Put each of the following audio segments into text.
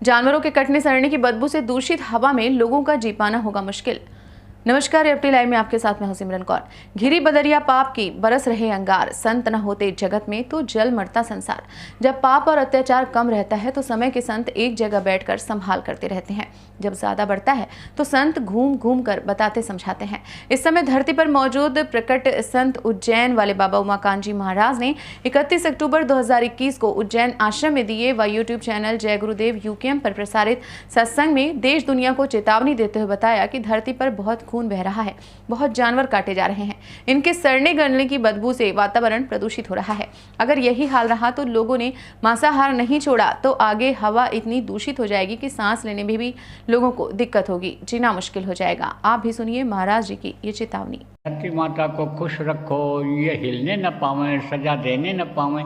जानवरों के कटने सड़ने की बदबू से दूषित हवा में लोगों का जी पाना होगा मुश्किल। नमस्कार, एफटी लाइव में आपके साथ मैं हूं सिमरन कौर। घिरी बदरिया पाप की बरस रहे अंगार, संत न होते जगत में तो जल मरता संसार। जब पाप और अत्याचार कम रहता है तो समय के संत एक जगह बैठकर संभाल करते रहते हैं। जब ज्यादा बढ़ता है तो संत घूम घूम कर बताते समझाते हैं। इस समय धरती पर मौजूद प्रकट संत उज्जैन वाले बाबा उमाकांत जी महाराज ने 31 अक्टूबर 2021 को उज्जैन आश्रम में दिए व यूट्यूब चैनल जय गुरुदेव यूकेएम पर प्रसारित सत्संग में देश दुनिया को चेतावनी देते हुए बताया कि धरती पर बहुत खून बह रहा है, बहुत जानवर काटे जा रहे हैं। इनके सड़ने गलने की बदबू से वातावरण प्रदूषित हो रहा है। अगर यही हाल रहा तो लोगों ने मांसाहार नहीं छोड़ा तो आगे हवा इतनी दूषित हो जाएगी कि सांस लेने में भी लोगों को दिक्कत होगी, जीना मुश्किल हो जाएगा। आप भी सुनिए महाराज जी की ये चेतावनी। धरती माता को खुश रखो, ये हिलने न पावे, सजा देने न पावे,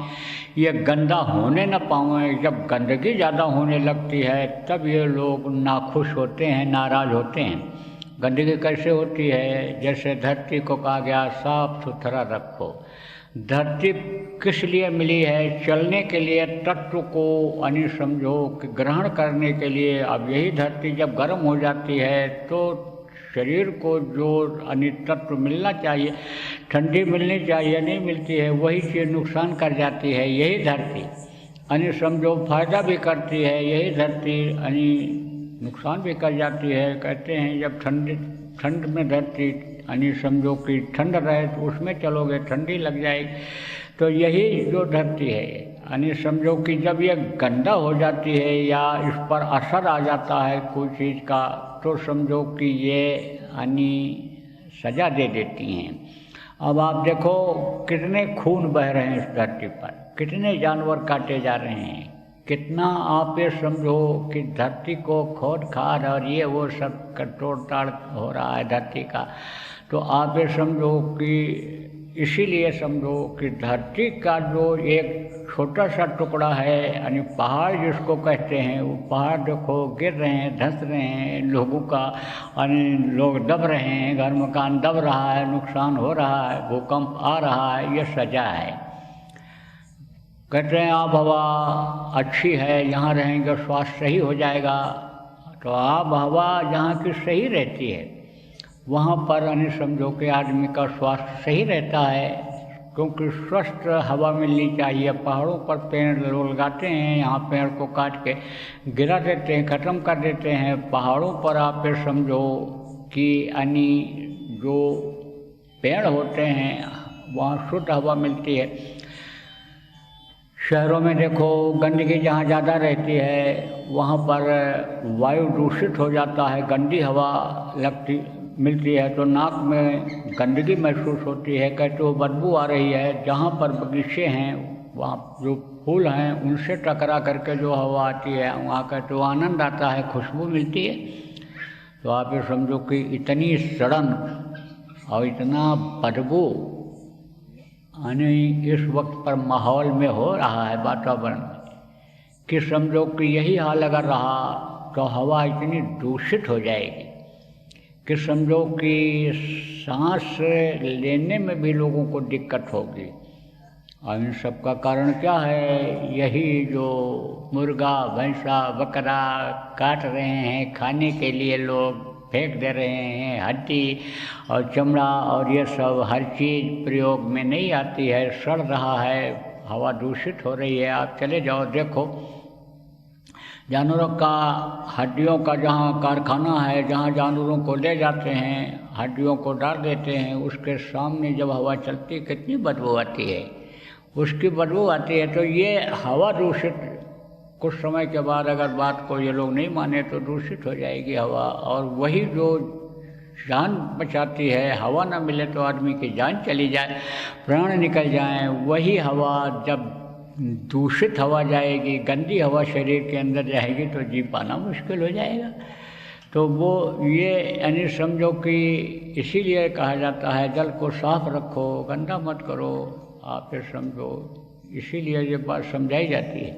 ये गंदा होने न पावे। जब गंदगी ज़्यादा होने लगती है तब ये लोग नाखुश होते हैं, नाराज़ होते हैं। गंदगी कैसे होती है? जैसे धरती को कहा गया साफ सुथरा रखो। धरती किस लिए मिली है? चलने के लिए, तत्व को यानी समझो कि ग्रहण करने के लिए। अब यही धरती जब गर्म हो जाती है तो शरीर को जो यानी तत्व मिलना चाहिए, ठंडी मिलनी चाहिए, नहीं मिलती है, वही चीज़ नुकसान कर जाती है। यही धरती यानी समझो फायदा भी करती है, यही धरती यानी नुकसान भी कर जाती है। कहते हैं जब ठंड में धरती यानी समझो कि ठंड रहे तो उसमें चलोगे ठंडी लग जाएगी। तो यही जो धरती है यानी समझो कि जब ये गंदा हो जाती है या इस पर असर आ जाता है कोई चीज़ का तो समझो कि ये यानी सजा दे देती हैं। अब आप देखो कितने खून बह रहे हैं इस धरती पर, कितने जानवर काटे जा रहे हैं, कितना आप ये समझो कि धरती को खोद खाद और ये वो सब तोड़ ताड़ हो रहा है धरती का। तो आप ये समझो कि इसीलिए समझो कि धरती का जो एक छोटा सा टुकड़ा है यानी पहाड़ जिसको कहते हैं, वो पहाड़ देखो गिर रहे हैं, धंस रहे हैं, लोगों का यानी लोग दब रहे हैं, घर मकान दब रहा है, नुकसान हो रहा है, भूकंप आ रहा है। ये सजा है। कहते हैं आब हवा अच्छी है, यहाँ रहेंगे स्वास्थ्य सही हो जाएगा। तो आब हवा जहाँ की सही रहती है वहाँ पर यानी समझो कि आदमी का स्वास्थ्य सही रहता है, क्योंकि स्वस्थ हवा मिलनी चाहिए। पहाड़ों पर पेड़ लोग लगाते हैं, यहाँ पेड़ को काट के गिरा देते हैं, ख़त्म कर देते हैं। पहाड़ों पर आप ये समझो कि यानी जो पेड़ होते हैं वहाँ शुद्ध हवा मिलती है। शहरों में देखो गंदगी जहाँ ज़्यादा रहती है वहाँ पर वायु दूषित हो जाता है, गंदी हवा मिलती है तो नाक में गंदगी महसूस होती है, कहते हो बदबू आ रही है। जहाँ पर बगीचे हैं वहाँ जो फूल हैं उनसे टकरा करके जो हवा आती है वहाँ कहते हो आनंद आता है, खुशबू मिलती है। तो आप ये समझो कि इतनी सड़न और इतना बदबू यानी इस वक्त पर माहौल में हो रहा है, वातावरण कि समझो कि यही हाल अगर रहा तो हवा इतनी दूषित हो जाएगी कि समझो कि सांस लेने में भी लोगों को दिक्कत होगी। और इन सब का कारण क्या है? यही जो मुर्गा भैंसा बकरा काट रहे हैं खाने के लिए, लोग फेंक दे रहे हैं, हड्डी और चमड़ा और ये सब हर चीज़ प्रयोग में नहीं आती है, सड़ रहा है, हवा दूषित हो रही है। आप चले जाओ देखो जानवरों का हड्डियों का जहाँ कारखाना है, जहाँ जानवरों को ले जाते हैं हड्डियों को डाल देते हैं, उसके सामने जब हवा चलती कितनी बदबू आती है, उसकी बदबू आती है। तो ये हवा दूषित कुछ समय के बाद अगर बात को ये लोग नहीं माने तो दूषित हो जाएगी हवा। और वही जो जान बचाती है, हवा ना मिले तो आदमी की जान चली जाए, प्राण निकल जाएं, वही हवा जब दूषित हवा जाएगी, गंदी हवा शरीर के अंदर जाएगी तो जी पाना मुश्किल हो जाएगा। तो वो ये यानी समझो कि इसीलिए कहा जाता है जल को साफ रखो, गंदा मत करो। आप ये समझो इसीलिए ये बात समझाई जाती है।